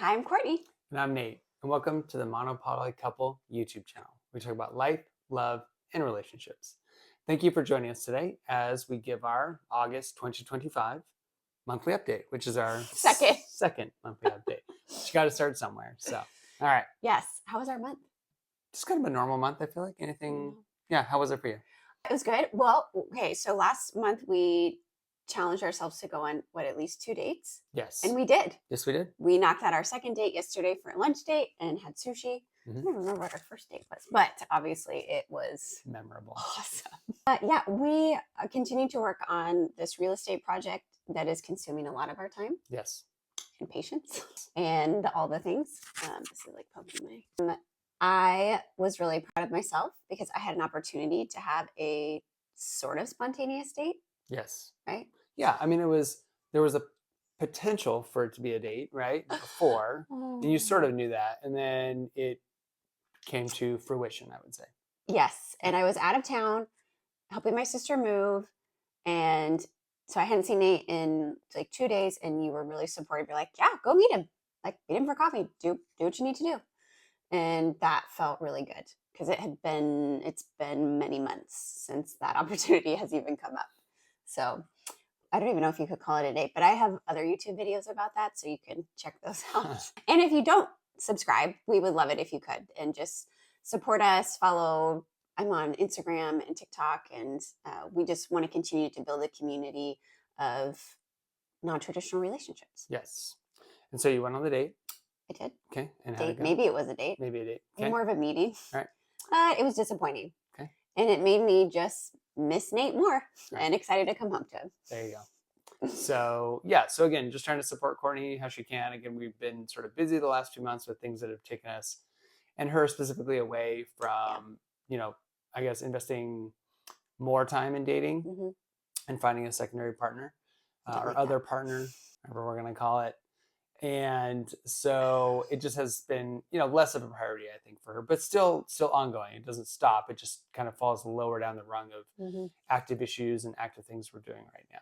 Hi, I'm Courtney. And I'm Nate, and welcome to the Monopoly Couple YouTube channel. We talk about life, love, and relationships. Thank you for joining us today as we give our August 2025 monthly update, which is our second monthly update. But you got to start somewhere. So, all right. Yes. How was our month? Just kind of a normal month, I feel like. Anything? Yeah, how was it for you? It was good. Well, okay. So last month we challenged ourselves to go on at least 2 dates. Yes. And we did. Yes, we did. We knocked out our second date yesterday for a lunch date and had sushi. I don't remember what our first date was, but obviously it was memorable. Awesome. Yeah, we continue to work on this real estate project that is consuming a lot of our time. Yes. And patience and all the things. This is like poking my. I was really proud of myself because I had an opportunity to have a sort of spontaneous date. Yes. Right? Yeah. I mean, there was a potential for it to be a date, right? Before. And you sort of knew that. And then it came to fruition, I would say. Yes. And I was out of town helping my sister move. And so I hadn't seen Nate in like 2 days. And you were really supportive. You're like, yeah, go meet him. Like, meet him for coffee. Do what you need to do. And that felt really good because it's been many months since that opportunity has even come up. So I don't even know if you could call it a date, but I have other YouTube videos about that, so you can check those out. And if you don't subscribe, we would love it if you could, and just support us, follow. I'm on Instagram and TikTok, and we just want to continue to build a community of non-traditional relationships. Yes. And so you went on the date. I did. Okay. And how did it go? Maybe it was a date. Maybe a date. Okay. More of a meeting. All right. It was disappointing. Okay. And it made me just miss Nate more and excited to come home to him. There you go. So yeah, so again, just trying to support Courtney how she can. Again, we've been sort of busy the last 2 months with things that have taken us and her specifically away from, I guess investing more time in dating and finding a secondary partner or other partner, whatever we're going to call it. And so it just has been, less of a priority, I think, for her, but still ongoing. It doesn't stop. It just kind of falls lower down the rung of active issues and active things we're doing right now.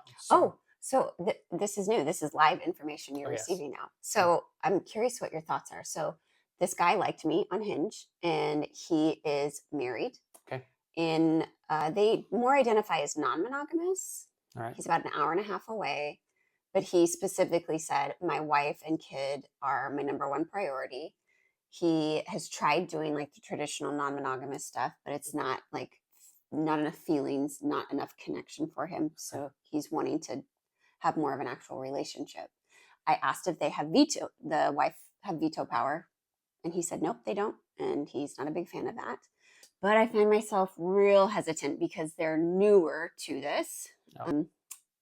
So this is new. This is live information you're receiving now. So I'm curious what your thoughts are. So this guy liked me on Hinge, and he is married. Okay. And they more identify as non-monogamous. All right. He's about an hour and a half away. But he specifically said, my wife and kid are my number one priority. He has tried doing like the traditional non-monogamous stuff, but it's not enough feelings, not enough connection for him. So he's wanting to have more of an actual relationship. I asked if they have the wife have veto power. And he said, nope, they don't. And he's not a big fan of that. But I find myself real hesitant because they're newer to this.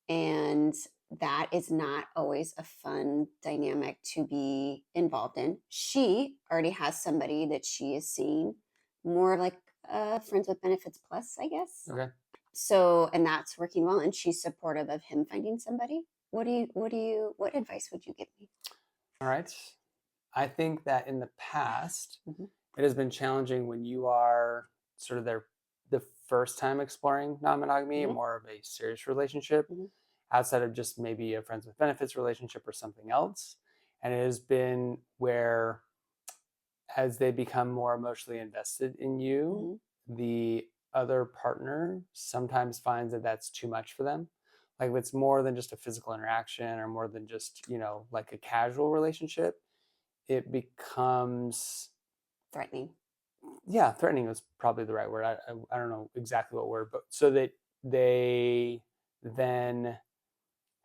And that is not always a fun dynamic to be involved in. She already has somebody that she is seeing, more like friends with benefits plus, I guess. Okay. So, and that's working well, and she's supportive of him finding somebody. What advice would you give me? All right. I think that in the past, it has been challenging when you are sort of the first time exploring non-monogamy, more of a serious relationship. Outside of just maybe a friends with benefits relationship or something else. And it has been where as they become more emotionally invested in you, the other partner sometimes finds that that's too much for them. Like if it's more than just a physical interaction or more than just, like a casual relationship, it becomes threatening. Yeah, threatening is probably the right word. I don't know exactly what word, but so that they then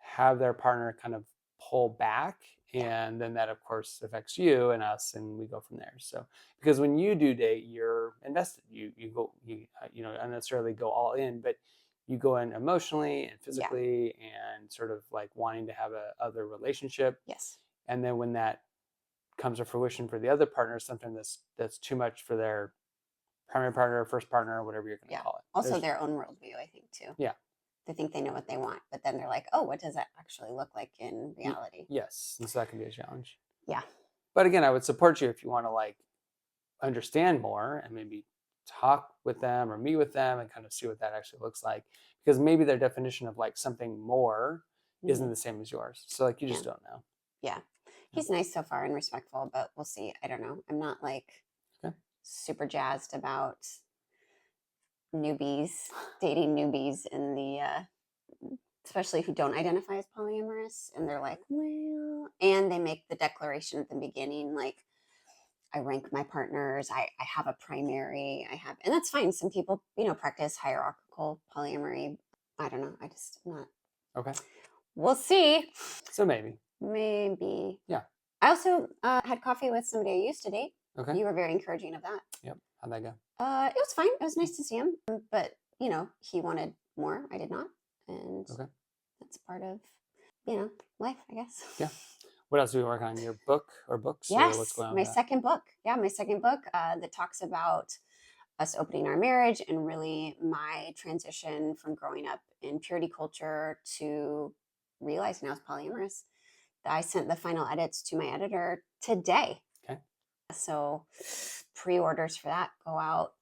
have their partner kind of pull back, and then that of course affects you and us, and we go from there. So because when you do date, you're invested. You don't necessarily go all in, but you go in emotionally and physically and sort of like wanting to have a other relationship. Yes. And then when that comes to fruition for the other partner, something that's too much for their primary partner, first partner, whatever you're going to call it. Also their own worldview, I think, too. Yeah. They think they know what they want, but then they're like, oh, what does that actually look like in reality? Yes. And so that can be a challenge. Yeah. But again, I would support you if you want to like understand more and maybe talk with them or meet with them and kind of see what that actually looks like. Because maybe their definition of like something more isn't the same as yours. So like you just don't know. Yeah. He's nice so far and respectful, but we'll see. I don't know. I'm not like super jazzed about newbies, dating newbies in the, especially who don't identify as polyamorous. And they're like, well, and they make the declaration at the beginning, like, I rank my partners. I have a primary. And that's fine. Some people, practice hierarchical polyamory. I don't know. I just am not. Okay. We'll see. So maybe. Yeah. I also had coffee with somebody I used to date. Okay. You were very encouraging of that. Yep. How'd that go? It was fine. It was nice to see him, but he wanted more. I did not, and that's part of life, I guess. Yeah. What else do we work on? Your book or books? Yes, or what's going on my second book. Yeah, my second book that talks about us opening our marriage and really my transition from growing up in purity culture to realizing I was polyamorous. I sent the final edits to my editor today. Okay. So pre-orders for that go out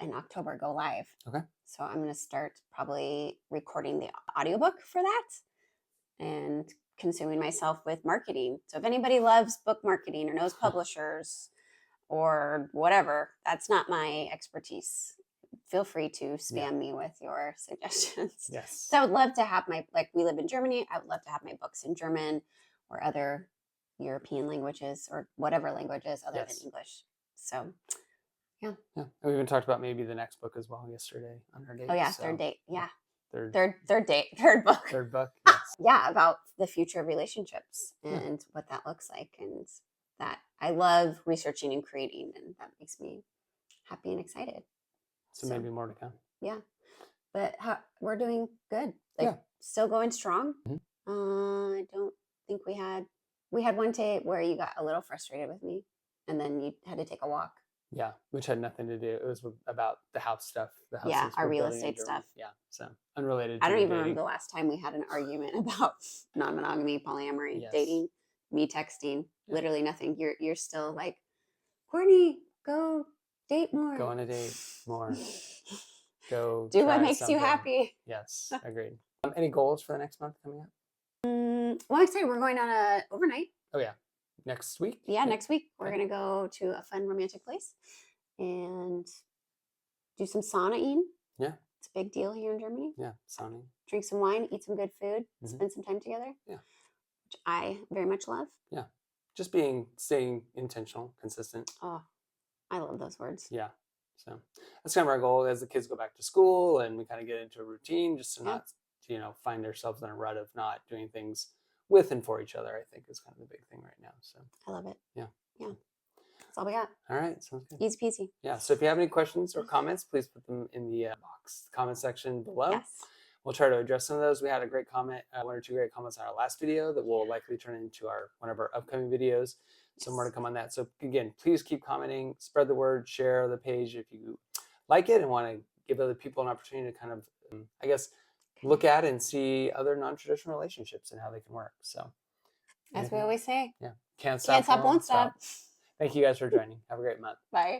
in October, go live. Okay. So I'm going to start probably recording the audiobook for that and consuming myself with marketing. So if anybody loves book marketing or knows publishers or whatever, that's not my expertise. Feel free to spam me with your suggestions. Yes. So I would love to have we live in Germany. I would love to have my books in German or other European languages or whatever languages other than English. So, yeah. Yeah. And we even talked about maybe the next book as well yesterday on our date. Oh, yeah. Third date. Yeah. Third book. Third book. Yes. Yeah. About the future of relationships and what that looks like. And that I love researching and creating. And that makes me happy and excited. So maybe more to come. Yeah. But we're doing good. Still going strong. Mm-hmm. I don't think we had one day where you got a little frustrated with me and then you had to take a walk. Yeah, which had nothing to do. It was about the house stuff. Our real estate stuff. Yeah, so unrelated. I don't even remember the last time we had an argument about non-monogamy, polyamory, dating, me texting, literally nothing. You're still like, Courtney, go date more. Go on a date more. Go do what makes you happy. Yes, agreed. Any goals for the next month coming up? Well, I'm excited. We're going on a overnight. Oh yeah, next week. Yeah, next week we're gonna go to a fun romantic place and do some saunaing. Yeah, it's a big deal here in Germany. Yeah, saunaing. Drink some wine, eat some good food, spend some time together. Yeah, which I very much love. Yeah, just staying intentional, consistent. Oh, I love those words. Yeah. So that's kind of our goal as the kids go back to school and we kind of get into a routine, just to not, find ourselves in a rut of not doing things with and for each other, I think is kind of the big thing right now. So I love it. Yeah. Yeah. That's all we got. All right. Sounds good. Easy peasy. Yeah. So if you have any questions or comments, please put them in the comment section below. Yes. We'll try to address some of those. We had a great comment, one or two great comments on our last video that will likely turn into one of our upcoming videos. So more to come on that. So again, please keep commenting, spread the word, share the page if you like it and want to give other people an opportunity to kind of, look at and see other non-traditional relationships and how they can work. So as we always say, can't stop, won't stop. Thank you guys for joining. Have a great month. Bye.